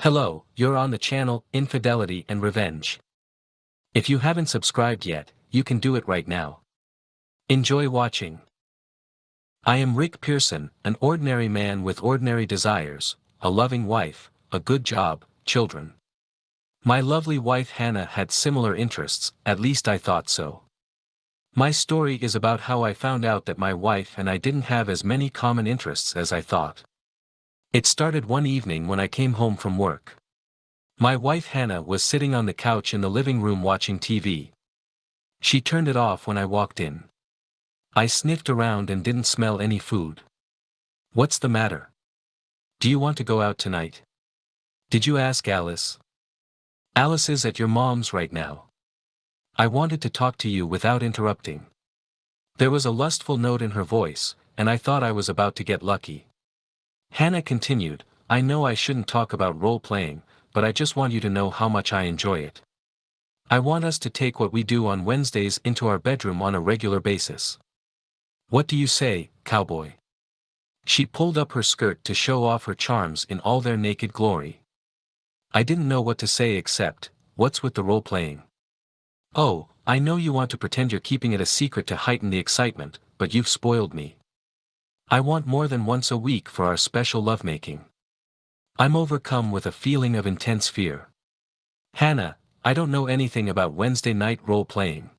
Hello, you're on the channel Infidelity and Revenge. If you haven't subscribed yet, you can do it right now. Enjoy watching. I am Rick Pearson, an ordinary man with ordinary desires, a loving wife, a good job, children. My lovely wife Hannah had similar interests, at least I thought so. My story is about how I found out that my wife and I didn't have as many common interests as I thought. It started one evening when I came home from work. My wife Hannah was sitting on the couch in the living room watching TV. She turned it off when I walked in. I sniffed around and didn't smell any food. "What's the matter? Do you want to go out tonight? Did you ask Alice? Alice is at your mom's right now. I wanted to talk to you without interrupting." There was a lustful note in her voice, and I thought I was about to get lucky. Hannah continued, "I know I shouldn't talk about role-playing, but I just want you to know how much I enjoy it. I want us to take what we do on Wednesdays into our bedroom on a regular basis. What do you say, cowboy?" She pulled up her skirt to show off her charms in all their naked glory. I didn't know what to say except, "What's with the role-playing?" "Oh, I know you want to pretend you're keeping it a secret to heighten the excitement, but you've spoiled me. I want more than once a week for our special lovemaking. I'm overcome with a feeling of intense fear. Hannah, I don't know anything about Wednesday night role-playing.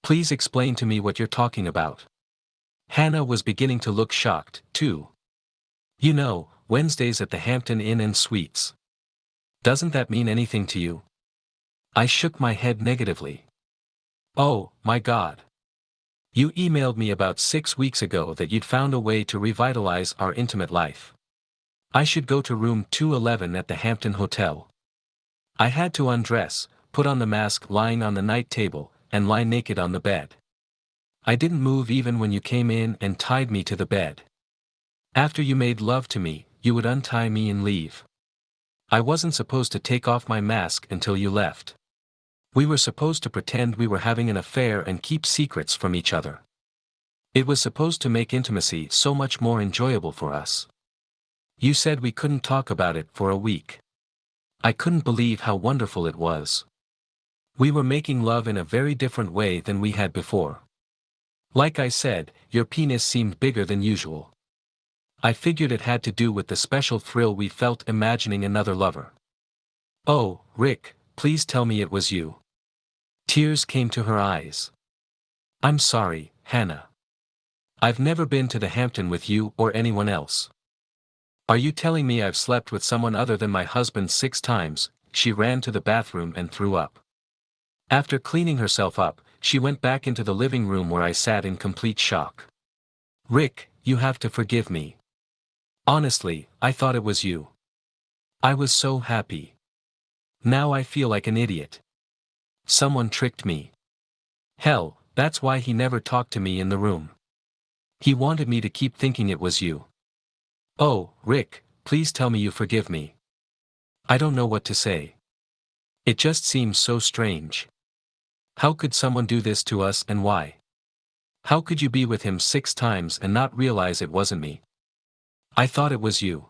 Please explain to me what you're talking about." Hannah was beginning to look shocked, too. "You know, Wednesdays at the Hampton Inn and Suites. Doesn't that mean anything to you?" I shook my head negatively. "Oh, my God. You emailed me about 6 weeks ago that you'd found a way to revitalize our intimate life. I should go to room 211 at the Hampton Hotel. I had to undress, put on the mask lying on the night table, and lie naked on the bed. I didn't move even when you came in and tied me to the bed. After you made love to me, you would untie me and leave. I wasn't supposed to take off my mask until you left. We were supposed to pretend we were having an affair and keep secrets from each other. It was supposed to make intimacy so much more enjoyable for us. You said we couldn't talk about it for a week. I couldn't believe how wonderful it was. We were making love in a very different way than we had before. Like I said, your penis seemed bigger than usual. I figured it had to do with the special thrill we felt imagining another lover." "Oh, Rick, please tell me it was you." Tears came to her eyes. "I'm sorry, Hannah. I've never been to the Hampton with you or anyone else." "Are you telling me I've slept with someone other than my husband 6 times?" She ran to the bathroom and threw up. After cleaning herself up, she went back into the living room where I sat in complete shock. "Rick, you have to forgive me. Honestly, I thought it was you. I was so happy. Now I feel like an idiot. Someone tricked me. Hell, that's why he never talked to me in the room. He wanted me to keep thinking it was you. Oh, Rick, please tell me you forgive me. I don't know what to say. It just seems so strange. How could someone do this to us and why? How could you be with him 6 times and not realize it wasn't me? I thought it was you.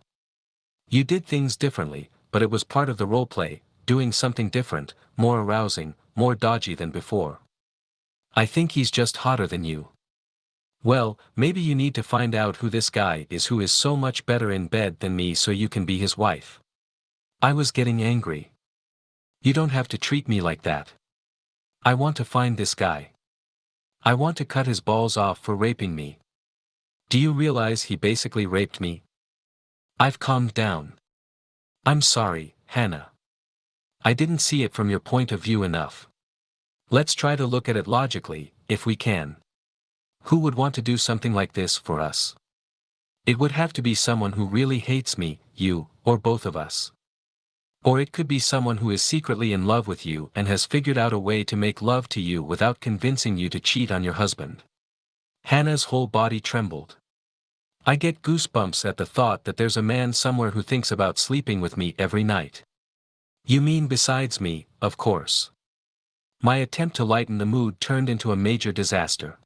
You did things differently, but it was part of the role play, doing something different, more arousing, more dodgy than before. I think he's just hotter than you. Well, maybe you need to find out who this guy is who is so much better in bed than me so you can be his wife." I was getting angry. "You don't have to treat me like that. I want to find this guy. I want to cut his balls off for raping me. Do you realize he basically raped me?" I've calmed down. "I'm sorry, Hannah. I didn't see it from your point of view enough. Let's try to look at it logically, if we can. Who would want to do something like this for us? It would have to be someone who really hates me, you, or both of us. Or it could be someone who is secretly in love with you and has figured out a way to make love to you without convincing you to cheat on your husband." Hannah's whole body trembled. I get goosebumps at the thought that there's a man somewhere who thinks about sleeping with me every night. "You mean besides me, of course." My attempt to lighten the mood turned into a major disaster.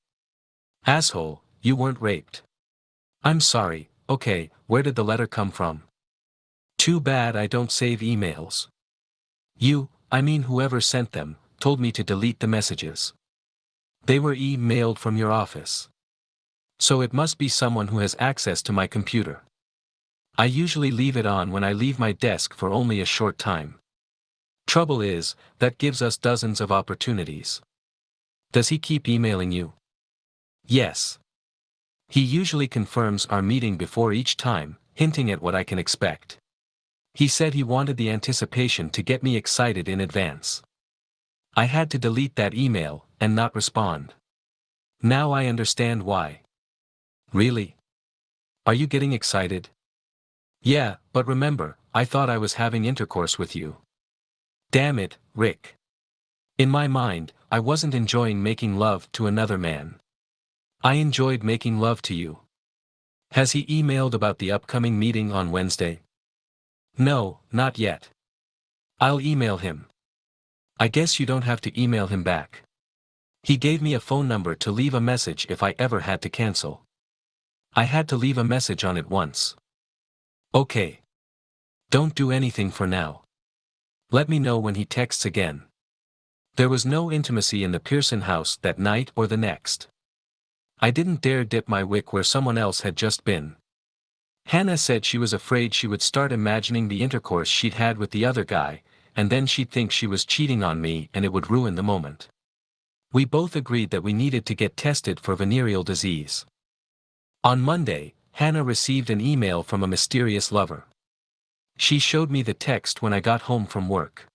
"Asshole, you weren't raped." "I'm sorry, okay, where did the letter come from?" Too bad I don't save emails. I mean whoever sent them, told me to delete the messages. They were emailed from your office. So it must be someone who has access to my computer. I usually leave it on when I leave my desk for only a short time. Trouble is, that gives us dozens of opportunities. Does he keep emailing you? Yes. He usually confirms our meeting before each time, hinting at what I can expect. He said he wanted the anticipation to get me excited in advance. I had to delete that email, and not respond. Now I understand why. Really? Are you getting excited? Yeah, but remember, I thought I was having intercourse with you. Damn it, Rick. In my mind, I wasn't enjoying making love to another man. I enjoyed making love to you. Has he emailed about the upcoming meeting on Wednesday? No, not yet. I'll email him. I guess you don't have to email him back. He gave me a phone number to leave a message if I ever had to cancel. I had to leave a message on it once. Okay. Don't do anything for now. Let me know when he texts again. There was no intimacy in the Pearson house that night or the next. I didn't dare dip my wick where someone else had just been. Hannah said she was afraid she would start imagining the intercourse she'd had with the other guy, and then she'd think she was cheating on me and it would ruin the moment. We both agreed that we needed to get tested for venereal disease. On Monday, Hannah received an email from a mysterious lover. She showed me the text when I got home from work.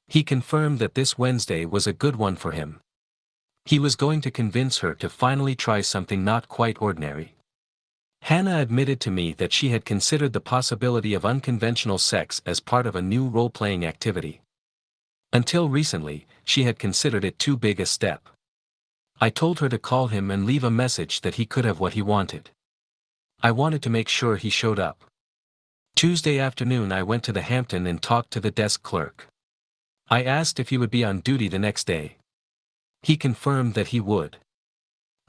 He confirmed that this Wednesday was a good one for him. He was going to convince her to finally try something not quite ordinary. Hannah admitted to me that she had considered the possibility of unconventional sex as part of a new role-playing activity. Until recently, she had considered it too big a step. I told her to call him and leave a message that he could have what he wanted. I wanted to make sure he showed up. Tuesday afternoon I went to the Hampton and talked to the desk clerk. I asked if he would be on duty the next day. He confirmed that he would.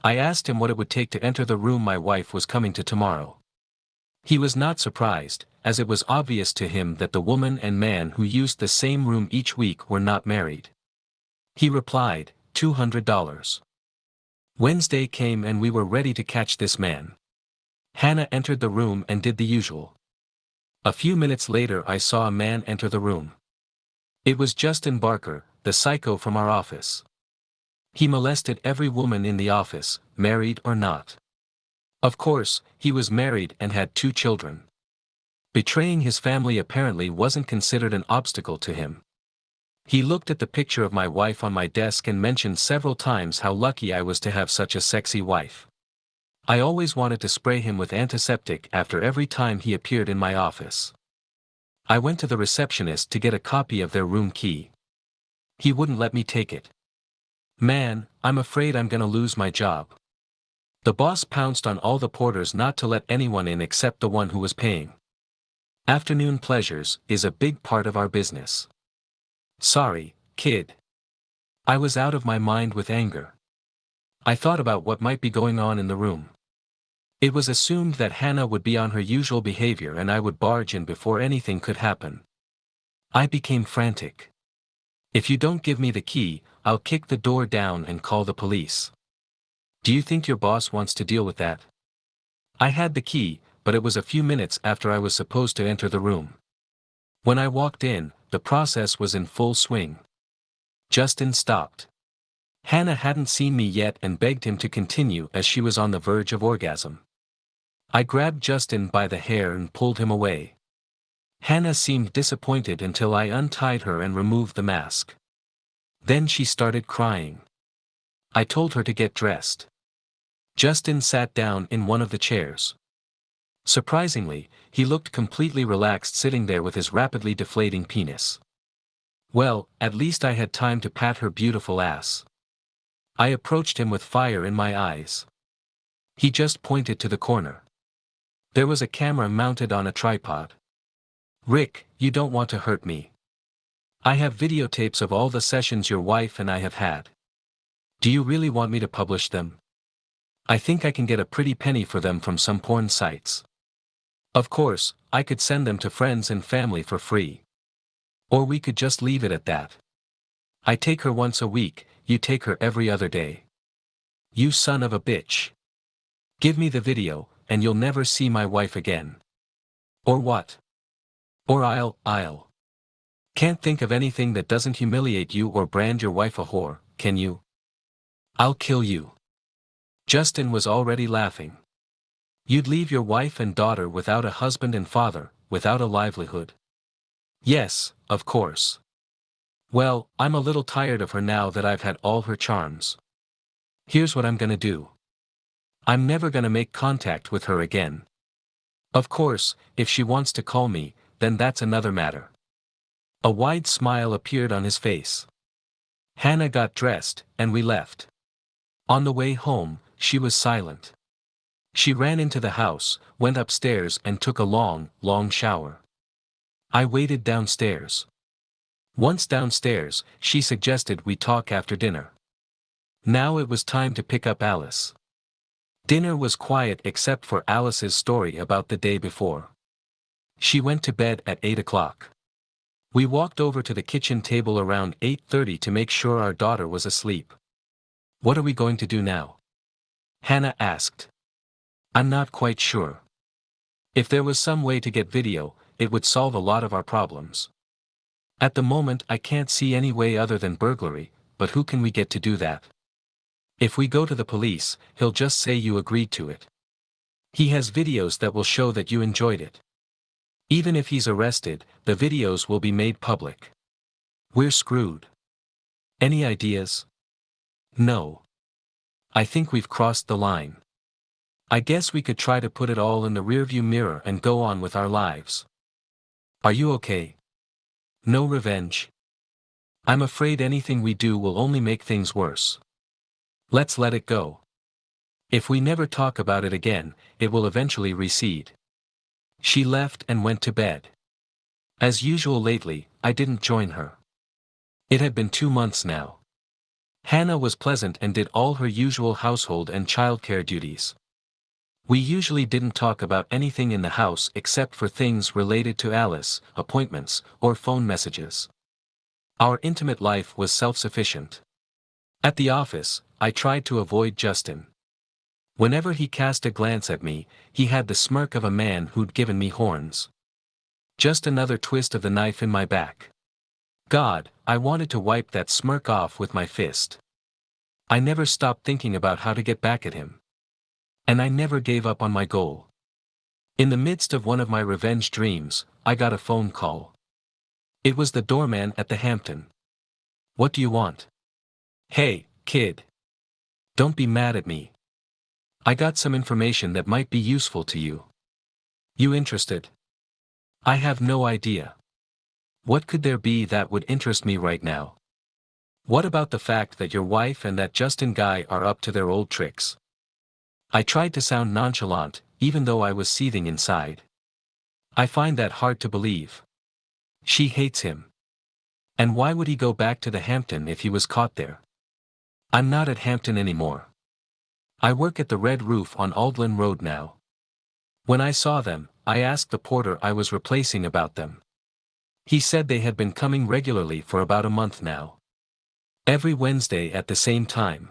I asked him what it would take to enter the room my wife was coming to tomorrow. He was not surprised, as it was obvious to him that the woman and man who used the same room each week were not married. He replied, $200. Wednesday came and we were ready to catch this man. Hannah entered the room and did the usual. A few minutes later I saw a man enter the room. It was Justin Barker, the psycho from our office. He molested every woman in the office, married or not. Of course, he was married and had 2 children. Betraying his family apparently wasn't considered an obstacle to him. He looked at the picture of my wife on my desk and mentioned several times how lucky I was to have such a sexy wife. I always wanted to spray him with antiseptic after every time he appeared in my office. I went to the receptionist to get a copy of their room key. He wouldn't let me take it. Man, I'm afraid I'm gonna lose my job. The boss pounced on all the porters not to let anyone in except the one who was paying. Afternoon pleasures is a big part of our business. Sorry, kid. I was out of my mind with anger. I thought about what might be going on in the room. It was assumed that Hannah would be on her usual behavior and I would barge in before anything could happen. I became frantic. If you don't give me the key, I'll kick the door down and call the police. Do you think your boss wants to deal with that? I had the key, but it was a few minutes after I was supposed to enter the room. When I walked in, the process was in full swing. Justin stopped. Hannah hadn't seen me yet and begged him to continue as she was on the verge of orgasm. I grabbed Justin by the hair and pulled him away. Hannah seemed disappointed until I untied her and removed the mask. Then she started crying. I told her to get dressed. Justin sat down in one of the chairs. Surprisingly, he looked completely relaxed sitting there with his rapidly deflating penis. Well, at least I had time to pat her beautiful ass. I approached him with fire in my eyes. He just pointed to the corner. There was a camera mounted on a tripod. Rick, you don't want to hurt me. I have videotapes of all the sessions your wife and I have had. Do you really want me to publish them? I think I can get a pretty penny for them from some porn sites. Of course, I could send them to friends and family for free. Or we could just leave it at that. I take her once a week, you take her every other day. You son of a bitch. Give me the video, and you'll never see my wife again. Or what? Or I'll. Can't think of anything that doesn't humiliate you or brand your wife a whore, can you? I'll kill you. Justin was already laughing. You'd leave your wife and daughter without a husband and father, without a livelihood. Yes, of course. Well, I'm a little tired of her now that I've had all her charms. Here's what I'm gonna do. I'm never gonna make contact with her again. Of course, if she wants to call me, then that's another matter. A wide smile appeared on his face. Hannah got dressed, and we left. On the way home, she was silent. She ran into the house, went upstairs and took a long, long shower. I waited downstairs. Once downstairs, she suggested we talk after dinner. Now it was time to pick up Alice. Dinner was quiet except for Alice's story about the day before. She went to bed at 8 o'clock. We walked over to the kitchen table around 8:30 to make sure our daughter was asleep. What are we going to do now? Hannah asked. I'm not quite sure. If there was some way to get video, it would solve a lot of our problems. At the moment I can't see any way other than burglary, but who can we get to do that? If we go to the police, he'll just say you agreed to it. He has videos that will show that you enjoyed it. Even if he's arrested, the videos will be made public. We're screwed. Any ideas? No. I think we've crossed the line. I guess we could try to put it all in the rearview mirror and go on with our lives. Are you okay? No revenge? I'm afraid anything we do will only make things worse. Let's let it go. If we never talk about it again, it will eventually recede. She left and went to bed. As usual lately, I didn't join her. It had been 2 months now. Hannah was pleasant and did all her usual household and childcare duties. We usually didn't talk about anything in the house except for things related to Alice, appointments, or phone messages. Our intimate life was self-sufficient. At the office, I tried to avoid Justin. Whenever he cast a glance at me, he had the smirk of a man who'd given me horns. Just another twist of the knife in my back. God, I wanted to wipe that smirk off with my fist. I never stopped thinking about how to get back at him. And I never gave up on my goal. In the midst of one of my revenge dreams, I got a phone call. It was the doorman at the Hampton. What do you want? Hey, kid. Don't be mad at me. I got some information that might be useful to you. You interested? I have no idea. What could there be that would interest me right now? What about the fact that your wife and that Justin guy are up to their old tricks? I tried to sound nonchalant, even though I was seething inside. I find that hard to believe. She hates him. And why would he go back to the Hampton if he was caught there? I'm not at Hampton anymore. I work at the Red Roof on Aldlin Road now. When I saw them, I asked the porter I was replacing about them. He said they had been coming regularly for about a month now. Every Wednesday at the same time.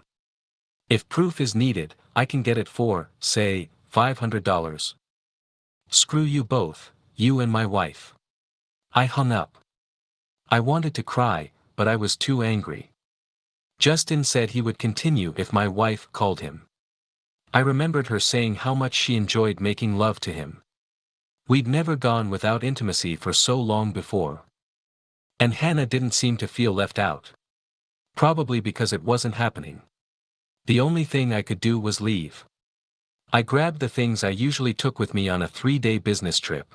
If proof is needed, I can get it for, say, $500. Screw you both, you and my wife. I hung up. I wanted to cry, but I was too angry. Justin said he would continue if my wife called him. I remembered her saying how much she enjoyed making love to him. We'd never gone without intimacy for so long before. And Hannah didn't seem to feel left out. Probably because it wasn't happening. The only thing I could do was leave. I grabbed the things I usually took with me on a 3-day business trip.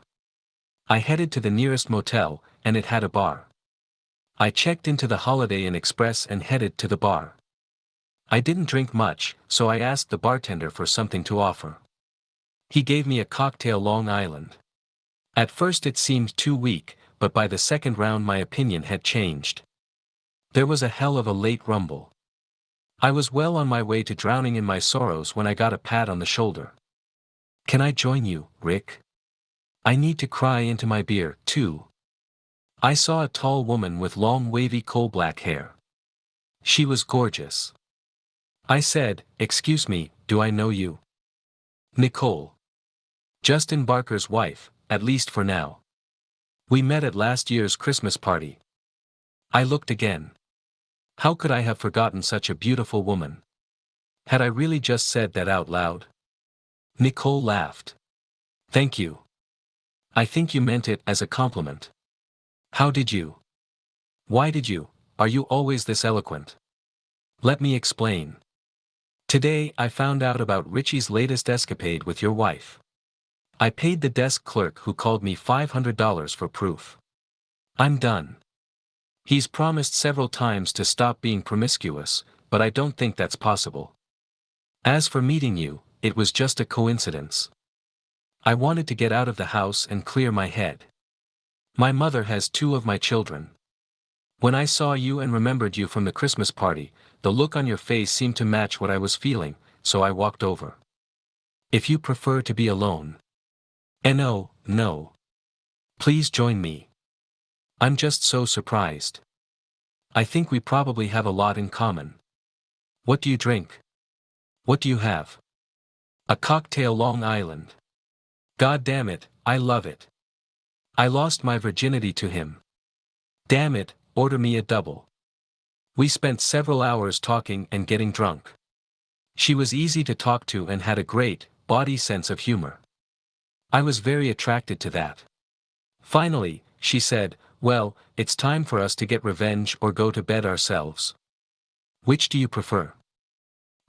I headed to the nearest motel, and it had a bar. I checked into the Holiday Inn Express and headed to the bar. I didn't drink much, so I asked the bartender for something to offer. He gave me a cocktail Long Island. At first it seemed too weak, but by the second round my opinion had changed. There was a hell of a late rumble. I was well on my way to drowning in my sorrows when I got a pat on the shoulder. Can I join you, Rick? I need to cry into my beer, too. I saw a tall woman with long wavy coal-black hair. She was gorgeous. I said, "Excuse me, do I know you?" "Nicole. Justin Barker's wife, at least for now. We met at last year's Christmas party." I looked again. How could I have forgotten such a beautiful woman? Had I really just said that out loud? Nicole laughed. "Thank you. I think you meant it as a compliment." "How did you? Why did you? Are you always this eloquent?" "Let me explain. Today I found out about Richie's latest escapade with your wife. I paid the desk clerk who called me $500 for proof. I'm done. He's promised several times to stop being promiscuous, but I don't think that's possible. As for meeting you, it was just a coincidence. I wanted to get out of the house and clear my head. My mother has two of my children. When I saw you and remembered you from the Christmas party, the look on your face seemed to match what I was feeling, so I walked over. If you prefer to be alone. No, no. Please join me. I'm just so surprised. I think we probably have a lot in common. What do you drink? What do you have?" "A cocktail Long Island. God damn it, I love it. I lost my virginity to him. Damn it, order me a double." We spent several hours talking and getting drunk. She was easy to talk to and had a great, bawdy sense of humor. I was very attracted to that. Finally, she said, "Well, it's time for us to get revenge or go to bed ourselves. Which do you prefer?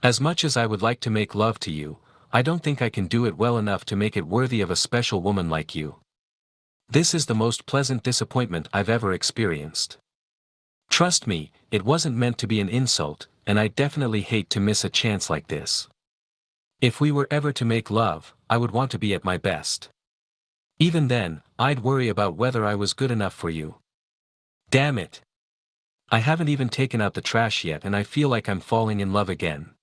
As much as I would like to make love to you, I don't think I can do it well enough to make it worthy of a special woman like you. This is the most pleasant disappointment I've ever experienced. Trust me, it wasn't meant to be an insult, and I definitely hate to miss a chance like this. If we were ever to make love, I would want to be at my best. Even then, I'd worry about whether I was good enough for you. Damn it. I haven't even taken out the trash yet and I feel like I'm falling in love again.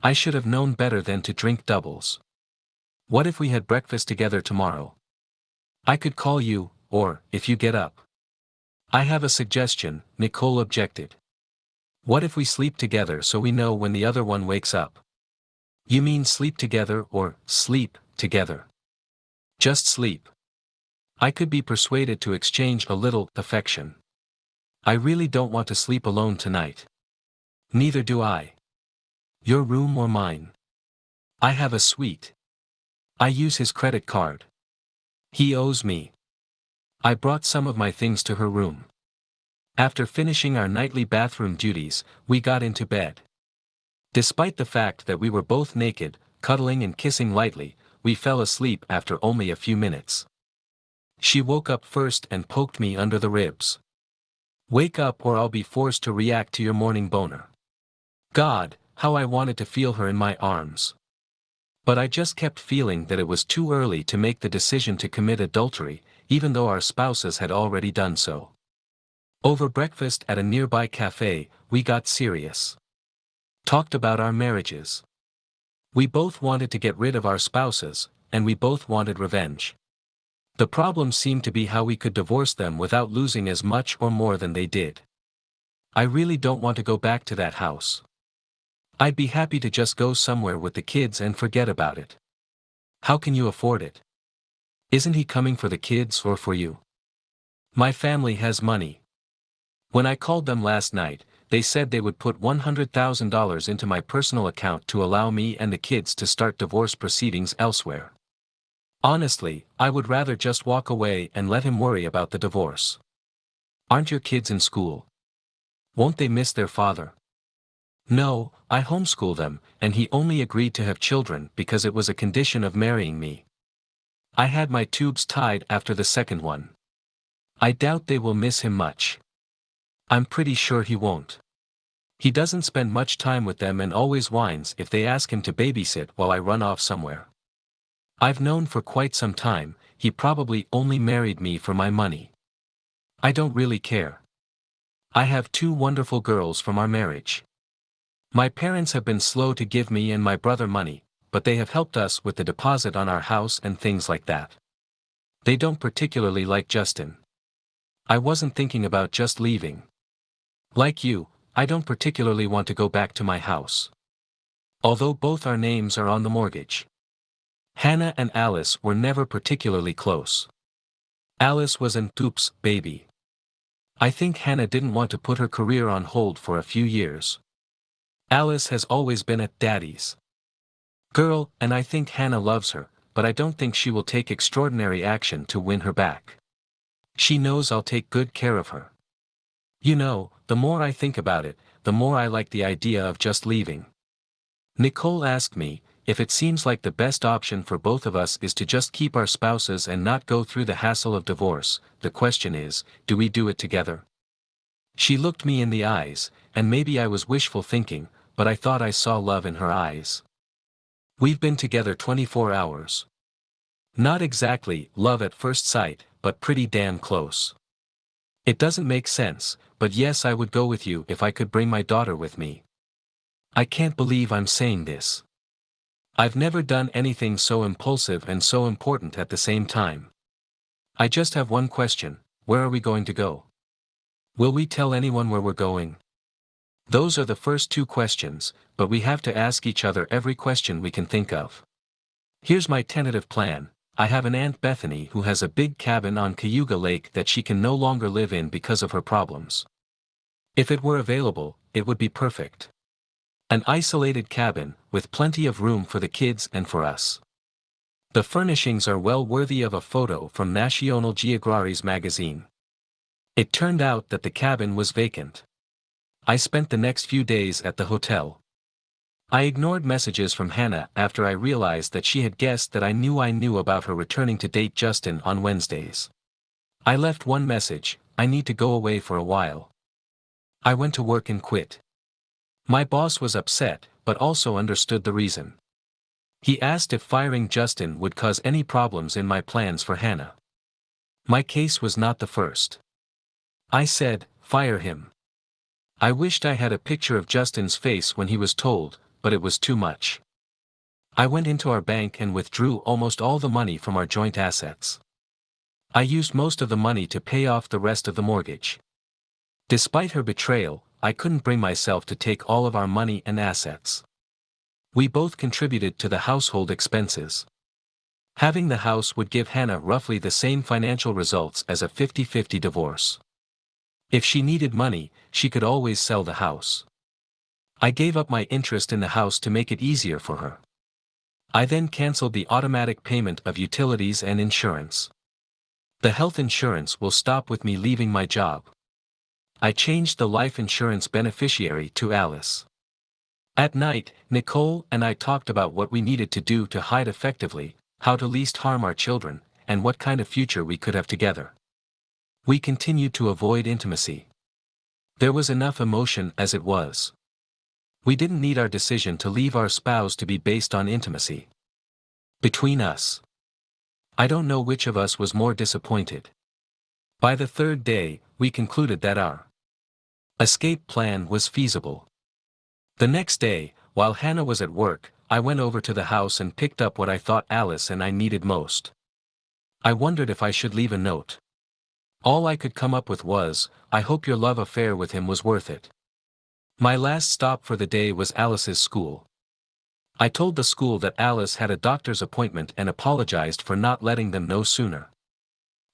I should have known better than to drink doubles. What if we had breakfast together tomorrow? I could call you, or, if you get up." "I have a suggestion," Nicole objected. "What if we sleep together so we know when the other one wakes up?" "You mean sleep together or sleep together?" "Just sleep." I could be persuaded to exchange a little affection. "I really don't want to sleep alone tonight." "Neither do I. Your room or mine?" "I have a suite. I use his credit card. He owes me." I brought some of my things to her room. After finishing our nightly bathroom duties, we got into bed. Despite the fact that we were both naked, cuddling and kissing lightly, we fell asleep after only a few minutes. She woke up first and poked me under the ribs. "Wake up or I'll be forced to react to your morning boner." God, how I wanted to feel her in my arms. But I just kept feeling that it was too early to make the decision to commit adultery, even though our spouses had already done so. Over breakfast at a nearby cafe, we got serious. Talked about our marriages. We both wanted to get rid of our spouses, and we both wanted revenge. The problem seemed to be how we could divorce them without losing as much or more than they did. I really don't want to go back to that house. I'd be happy to just go somewhere with the kids and forget about it. How can you afford it? Isn't he coming for the kids or for you? My family has money. When I called them last night, they said they would put $100,000 into my personal account to allow me and the kids to start divorce proceedings elsewhere. Honestly, I would rather just walk away and let him worry about the divorce. Aren't your kids in school? Won't they miss their father? No, I homeschool them, and he only agreed to have children because it was a condition of marrying me. I had my tubes tied after the second one. I doubt they will miss him much. I'm pretty sure he won't. He doesn't spend much time with them and always whines if they ask him to babysit while I run off somewhere. I've known for quite some time, he probably only married me for my money. I don't really care. I have two wonderful girls from our marriage. My parents have been slow to give me and my brother money, but they have helped us with the deposit on our house and things like that. They don't particularly like Justin. I wasn't thinking about just leaving. Like you, I don't particularly want to go back to my house. Although both our names are on the mortgage. Hannah and Alice were never particularly close. Alice was an oops baby. I think Hannah didn't want to put her career on hold for a few years. Alice has always been a daddy's girl, and I think Hannah loves her, but I don't think she will take extraordinary action to win her back. She knows I'll take good care of her. You know, the more I think about it, the more I like the idea of just leaving. Nicole asked me, if it seems like the best option for both of us is to just keep our spouses and not go through the hassle of divorce, the question is, do we do it together? She looked me in the eyes, and maybe I was wishful thinking, but I thought I saw love in her eyes. We've been together 24 hours. Not exactly love at first sight, but pretty damn close. It doesn't make sense, but yes, I would go with you if I could bring my daughter with me. I can't believe I'm saying this. I've never done anything so impulsive and so important at the same time. I just have one question, where are we going to go? Will we tell anyone where we're going? Those are the first two questions, but we have to ask each other every question we can think of. Here's my tentative plan. I have an Aunt Bethany who has a big cabin on Cayuga Lake that she can no longer live in because of her problems. If it were available, it would be perfect. An isolated cabin, with plenty of room for the kids and for us. The furnishings are well worthy of a photo from National Geographic magazine. It turned out that the cabin was vacant. I spent the next few days at the hotel. I ignored messages from Hannah after I realized that she had guessed that I knew about her returning to date Justin on Wednesdays. I left one message, I need to go away for a while. I went to work and quit. My boss was upset, but also understood the reason. He asked if firing Justin would cause any problems in my plans for Hannah. My case was not the first. I said, fire him. I wished I had a picture of Justin's face when he was told, but it was too much. I went into our bank and withdrew almost all the money from our joint assets. I used most of the money to pay off the rest of the mortgage. Despite her betrayal, I couldn't bring myself to take all of our money and assets. We both contributed to the household expenses. Having the house would give Hannah roughly the same financial results as a 50-50 divorce. If she needed money, she could always sell the house. I gave up my interest in the house to make it easier for her. I then canceled the automatic payment of utilities and insurance. The health insurance will stop with me leaving my job. I changed the life insurance beneficiary to Alice. At night, Nicole and I talked about what we needed to do to hide effectively, how to least harm our children, and what kind of future we could have together. We continued to avoid intimacy. There was enough emotion as it was. We didn't need our decision to leave our spouse to be based on intimacy. Between us, I don't know which of us was more disappointed. By the third day, we concluded that our escape plan was feasible. The next day, while Hannah was at work, I went over to the house and picked up what I thought Alice and I needed most. I wondered if I should leave a note. All I could come up with was, I hope your love affair with him was worth it. My last stop for the day was Alice's school. I told the school that Alice had a doctor's appointment and apologized for not letting them know sooner.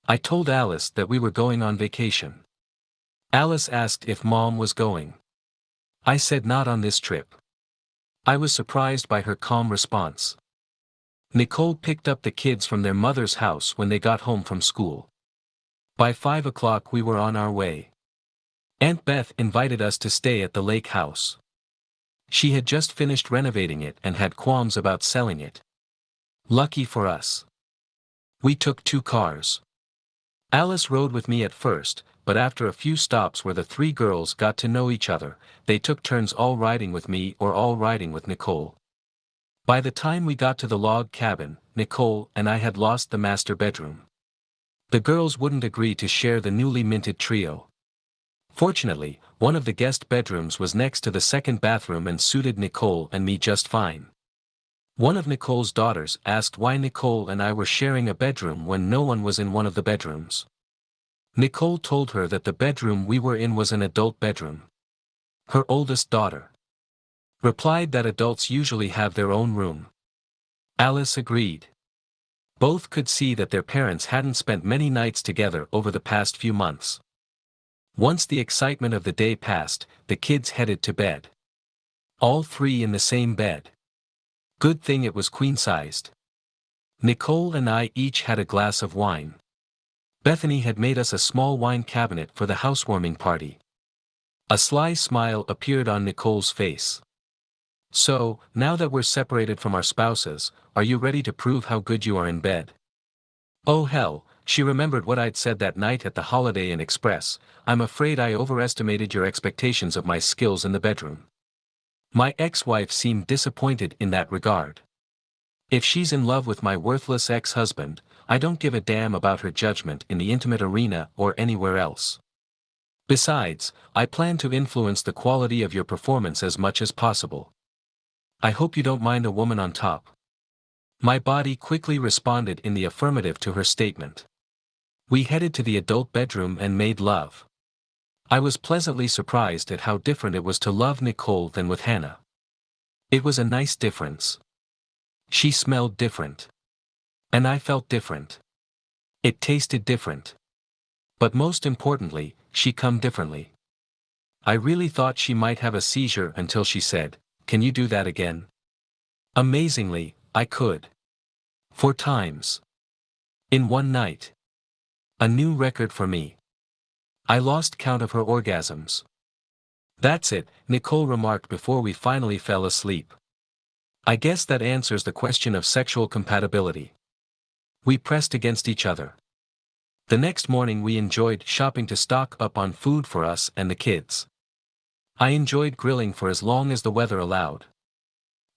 I told Alice that we were going on vacation. Alice asked if Mom was going. I said not on this trip. I was surprised by her calm response. Nicole picked up the kids from their mother's house when they got home from school. By 5 o'clock we were on our way. Aunt Beth invited us to stay at the lake house. She had just finished renovating it and had qualms about selling it. Lucky for us. We took 2 cars. Alice rode with me at first, but after a few stops where the 3 girls got to know each other, they took turns all riding with me or all riding with Nicole. By the time we got to the log cabin, Nicole and I had lost the master bedroom. The girls wouldn't agree to share the newly minted trio. Fortunately, one of the guest bedrooms was next to the second bathroom and suited Nicole and me just fine. One of Nicole's daughters asked why Nicole and I were sharing a bedroom when no one was in one of the bedrooms. Nicole told her that the bedroom we were in was an adult bedroom. Her oldest daughter replied that adults usually have their own room. Alice agreed. Both could see that their parents hadn't spent many nights together over the past few months. Once the excitement of the day passed, the kids headed to bed. All three in the same bed. Good thing it was queen-sized. Nicole and I each had a glass of wine. Bethany had made us a small wine cabinet for the housewarming party. A sly smile appeared on Nicole's face. So, now that we're separated from our spouses, are you ready to prove how good you are in bed? Oh hell, she remembered what I'd said that night at the Holiday Inn Express. I'm afraid I overestimated your expectations of my skills in the bedroom. My ex-wife seemed disappointed in that regard. If she's in love with my worthless ex-husband, I don't give a damn about her judgment in the intimate arena or anywhere else. Besides, I plan to influence the quality of your performance as much as possible. I hope you don't mind a woman on top. My body quickly responded in the affirmative to her statement. We headed to the adult bedroom and made love. I was pleasantly surprised at how different it was to love Nicole than with Hannah. It was a nice difference. She smelled different. And I felt different. It tasted different. But most importantly, she come differently. I really thought she might have a seizure until she said, "Can you do that again?" Amazingly, I could. 4 times. In one night. A new record for me. I lost count of her orgasms. That's it, Nicole remarked before we finally fell asleep. I guess that answers the question of sexual compatibility. We pressed against each other. The next morning we enjoyed shopping to stock up on food for us and the kids. I enjoyed grilling for as long as the weather allowed.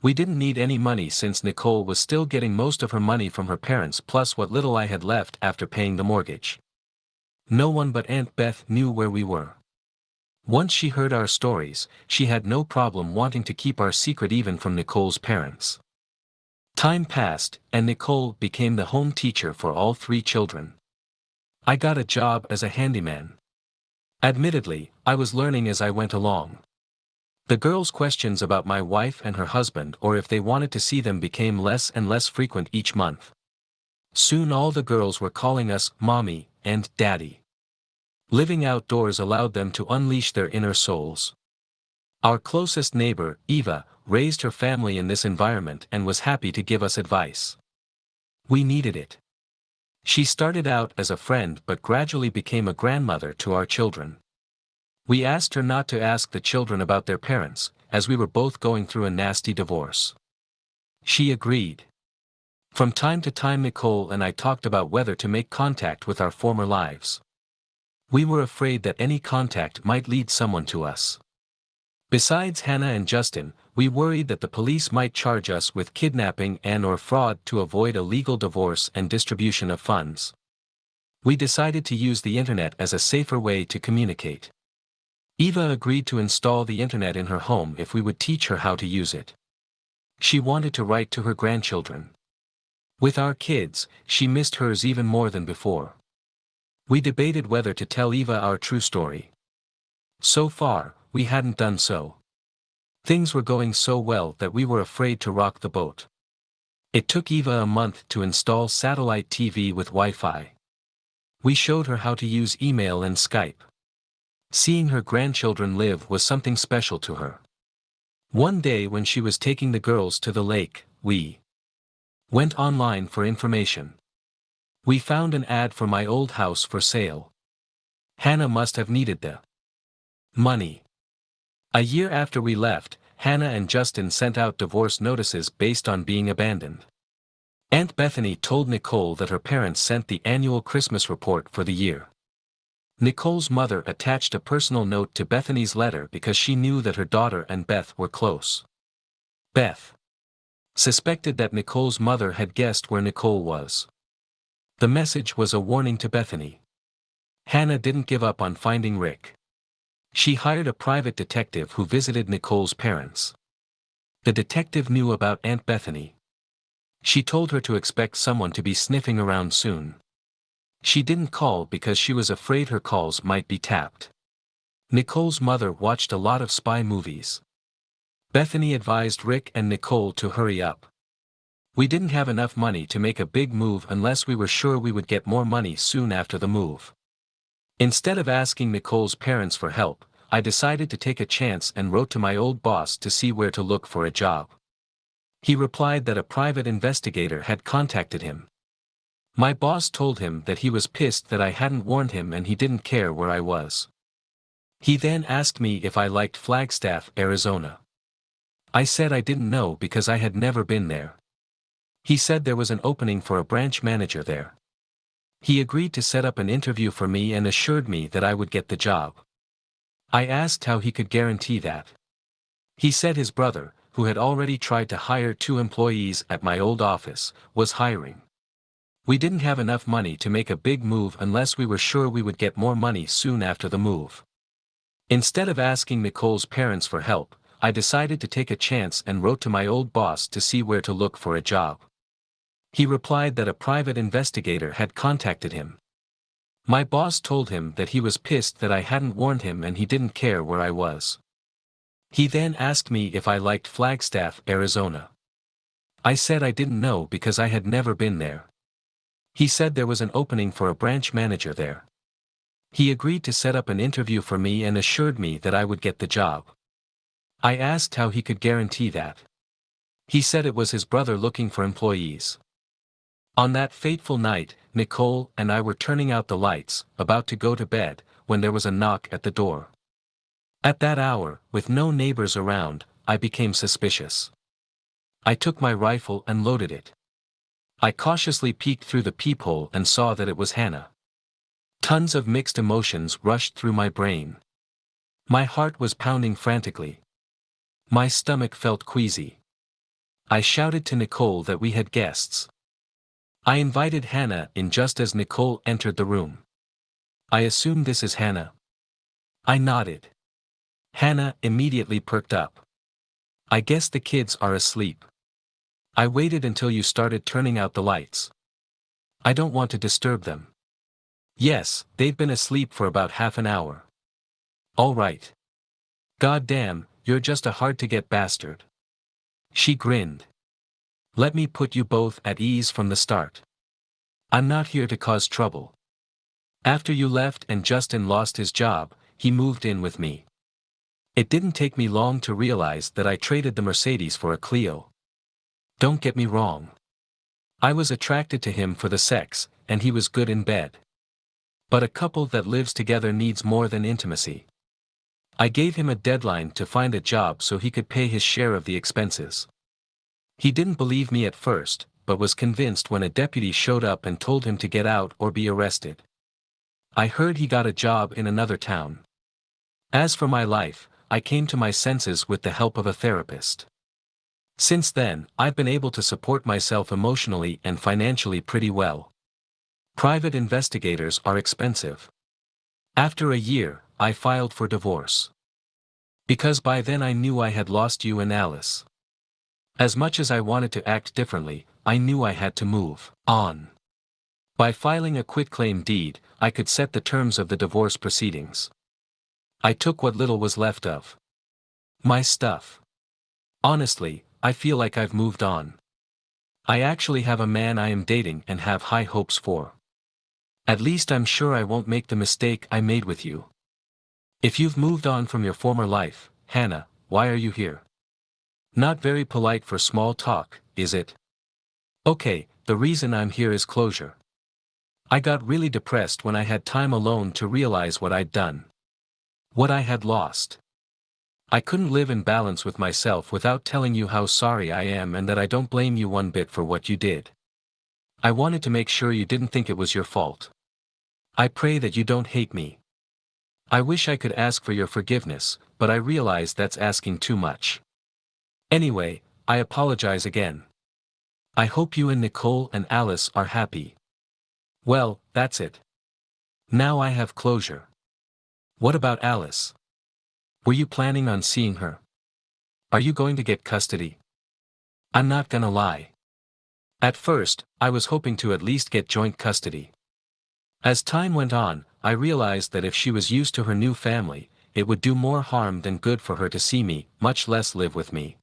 We didn't need any money since Nicole was still getting most of her money from her parents plus what little I had left after paying the mortgage. No one but Aunt Beth knew where we were. Once she heard our stories, she had no problem wanting to keep our secret even from Nicole's parents. Time passed, and Nicole became the home teacher for all 3 children. I got a job as a handyman. Admittedly, I was learning as I went along. The girls' questions about my wife and her husband or if they wanted to see them became less and less frequent each month. Soon all the girls were calling us Mommy and Daddy. Living outdoors allowed them to unleash their inner souls. Our closest neighbor, Eva, raised her family in this environment and was happy to give us advice. We needed it. She started out as a friend but gradually became a grandmother to our children. We asked her not to ask the children about their parents, as we were both going through a nasty divorce. She agreed. From time to time Nicole and I talked about whether to make contact with our former lives. We were afraid that any contact might lead someone to us. Besides Hannah and Justin, we worried that the police might charge us with kidnapping and/or fraud to avoid a legal divorce and distribution of funds. We decided to use the internet as a safer way to communicate. Eva agreed to install the internet in her home if we would teach her how to use it. She wanted to write to her grandchildren. With our kids, she missed hers even more than before. We debated whether to tell Eva our true story. So far, we hadn't done so. Things were going so well that we were afraid to rock the boat. It took Eva a month to install satellite TV with Wi-Fi. We showed her how to use email and Skype. Seeing her grandchildren live was something special to her. One day when she was taking the girls to the lake, we went online for information. We found an ad for my old house for sale. Hannah must have needed the money. A year after we left, Hannah and Justin sent out divorce notices based on being abandoned. Aunt Bethany told Nicole that her parents sent the annual Christmas report for the year. Nicole's mother attached a personal note to Bethany's letter because she knew that her daughter and Beth were close. Beth suspected that Nicole's mother had guessed where Nicole was. The message was a warning to Bethany. Hannah didn't give up on finding Rick. She hired a private detective who visited Nicole's parents. The detective knew about Aunt Bethany. She told her to expect someone to be sniffing around soon. She didn't call because she was afraid her calls might be tapped. Nicole's mother watched a lot of spy movies. Bethany advised Rick and Nicole to hurry up. We didn't have enough money to make a big move unless we were sure we would get more money soon after the move. Instead of asking Nicole's parents for help, I decided to take a chance and wrote to my old boss to see where to look for a job. He replied that a private investigator had contacted him. My boss told him that he was pissed that I hadn't warned him and he didn't care where I was. He then asked me if I liked Flagstaff, Arizona. I said I didn't know because I had never been there. He said there was an opening for a branch manager there. He agreed to set up an interview for me and assured me that I would get the job. I asked how he could guarantee that. He said his brother, who had already tried to hire 2 employees at my old office, was hiring. We didn't have enough money to make a big move unless we were sure we would get more money soon after the move. Instead of asking Nicole's parents for help, I decided to take a chance and wrote to my old boss to see where to look for a job. He replied that a private investigator had contacted him. My boss told him that he was pissed that I hadn't warned him and he didn't care where I was. He then asked me if I liked Flagstaff, Arizona. I said I didn't know because I had never been there. He said there was an opening for a branch manager there. He agreed to set up an interview for me and assured me that I would get the job. I asked how he could guarantee that. He said it was his brother looking for employees. On that fateful night, Nicole and I were turning out the lights, about to go to bed, when there was a knock at the door. At that hour, with no neighbors around, I became suspicious. I took my rifle and loaded it. I cautiously peeked through the peephole and saw that it was Hannah. Tons of mixed emotions rushed through my brain. My heart was pounding frantically. My stomach felt queasy. I shouted to Nicole that we had guests. I invited Hannah in just as Nicole entered the room. I assume this is Hannah. I nodded. Hannah immediately perked up. I guess the kids are asleep. I waited until you started turning out the lights. I don't want to disturb them. Yes, they've been asleep for about half an hour. All right. God damn, you're just a hard-to-get bastard. She grinned. Let me put you both at ease from the start. I'm not here to cause trouble. After you left and Justin lost his job, he moved in with me. It didn't take me long to realize that I traded the Mercedes for a Clio. Don't get me wrong. I was attracted to him for the sex, and he was good in bed. But a couple that lives together needs more than intimacy. I gave him a deadline to find a job so he could pay his share of the expenses. He didn't believe me at first, but was convinced when a deputy showed up and told him to get out or be arrested. I heard he got a job in another town. As for my life, I came to my senses with the help of a therapist. Since then, I've been able to support myself emotionally and financially pretty well. Private investigators are expensive. After a year, I filed for divorce. Because by then I knew I had lost you and Alice. As much as I wanted to act differently, I knew I had to move on. By filing a quitclaim deed, I could set the terms of the divorce proceedings. I took what little was left of my stuff. Honestly, I feel like I've moved on. I actually have a man I am dating and have high hopes for. At least I'm sure I won't make the mistake I made with you. If you've moved on from your former life, Hannah, why are you here? Not very polite for small talk, is it? Okay, the reason I'm here is closure. I got really depressed when I had time alone to realize what I'd done. What I had lost. I couldn't live in balance with myself without telling you how sorry I am and that I don't blame you one bit for what you did. I wanted to make sure you didn't think it was your fault. I pray that you don't hate me. I wish I could ask for your forgiveness, but I realize that's asking too much. Anyway, I apologize again. I hope you and Nicole and Alice are happy. Well, that's it. Now I have closure. What about Alice? Were you planning on seeing her? Are you going to get custody? I'm not gonna lie. At first, I was hoping to at least get joint custody. As time went on, I realized that if she was used to her new family, it would do more harm than good for her to see me, much less live with me.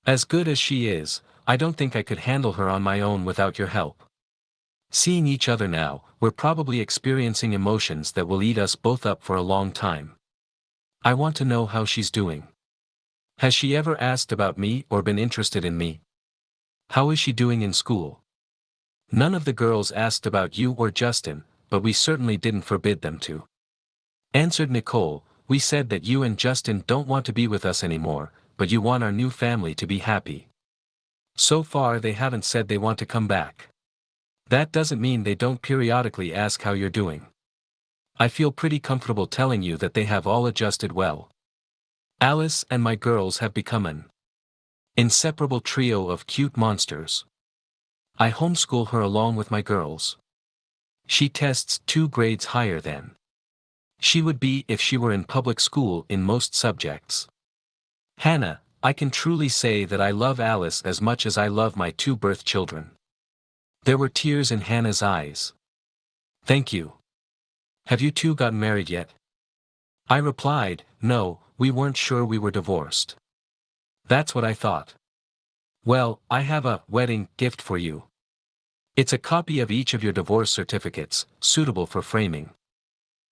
As good as she is, I don't think I could handle her on my own without your help. Seeing each other now, we're probably experiencing emotions that will eat us both up for a long time. I want to know how she's doing. Has she ever asked about me or been interested in me? How is she doing in school? None of the girls asked about you or Justin, but we certainly didn't forbid them to. Answered Nicole, we said that you and Justin don't want to be with us anymore, but you want our new family to be happy. So far they haven't said they want to come back. That doesn't mean they don't periodically ask how you're doing. I feel pretty comfortable telling you that they have all adjusted well. Alice and my girls have become an inseparable trio of cute monsters. I homeschool her along with my girls. She tests 2 grades higher than she would be if she were in public school in most subjects. Hannah, I can truly say that I love Alice as much as I love my 2 birth children. There were tears in Hannah's eyes. Thank you. Have you 2 gotten married yet? I replied, no, we weren't sure we were divorced. That's what I thought. Well, I have a wedding gift for you. It's a copy of each of your divorce certificates, suitable for framing.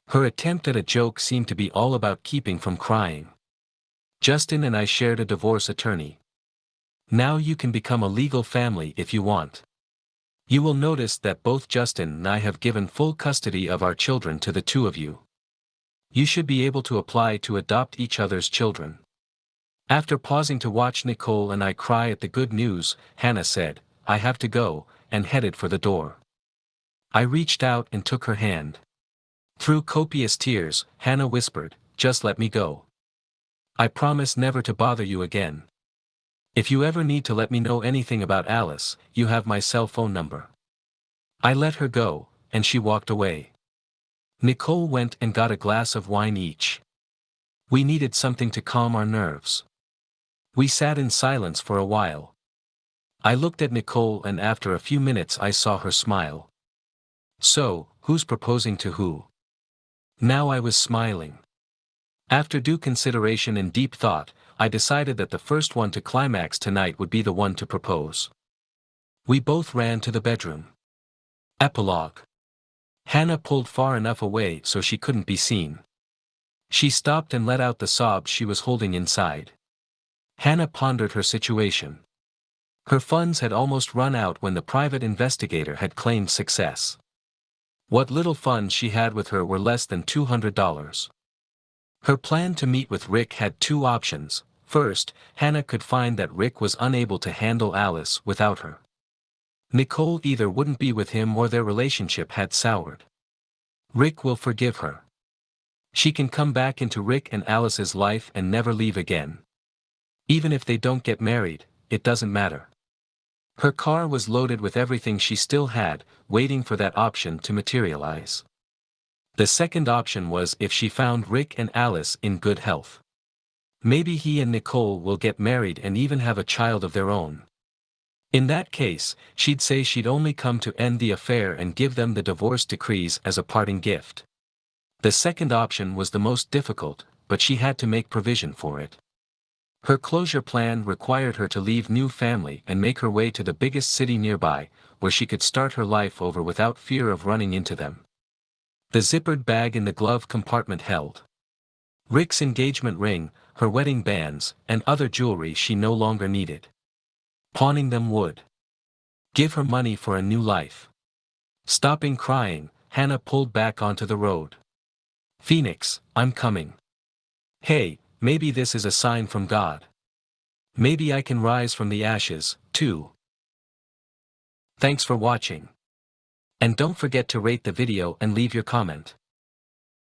Her attempt at a joke seemed to be all about keeping from crying. Justin and I shared a divorce attorney. Now you can become a legal family if you want. You will notice that both Justin and I have given full custody of our children to the 2 of you. You should be able to apply to adopt each other's children. After pausing to watch Nicole and I cry at the good news, Hannah said, I have to go, and headed for the door. I reached out and took her hand. Through copious tears, Hannah whispered, just let me go. I promise never to bother you again. If you ever need to let me know anything about Alice, you have my cell phone number. I let her go, and she walked away. Nicole went and got a glass of wine each. We needed something to calm our nerves. We sat in silence for a while. I looked at Nicole and after a few minutes I saw her smile. So, who's proposing to who? Now I was smiling. After due consideration and deep thought, I decided that the first one to climax tonight would be the one to propose. We both ran to the bedroom. Epilogue. Hannah pulled far enough away so she couldn't be seen. She stopped and let out the sobs she was holding inside. Hannah pondered her situation. Her funds had almost run out when the private investigator had claimed success. What little funds she had with her were less than $200. Her plan to meet with Rick had 2 options. First, Hannah could find that Rick was unable to handle Alice without her. Nicole either wouldn't be with him or their relationship had soured. Rick will forgive her. She can come back into Rick and Alice's life and never leave again. Even if they don't get married, it doesn't matter. Her car was loaded with everything she still had, waiting for that option to materialize. The second option was if she found Rick and Alice in good health. Maybe he and Nicole will get married and even have a child of their own. In that case, she'd say she'd only come to end the affair and give them the divorce decrees as a parting gift. The second option was the most difficult, but she had to make provision for it. Her closure plan required her to leave new family and make her way to the biggest city nearby, where she could start her life over without fear of running into them. The zippered bag in the glove compartment held Rick's engagement ring, her wedding bands, and other jewelry she no longer needed. Pawning them would give her money for a new life. Stopping crying, Hannah pulled back onto the road. Phoenix, I'm coming. Hey, maybe this is a sign from God. Maybe I can rise from the ashes, too. Thanks for watching. And don't forget to rate the video and leave your comment.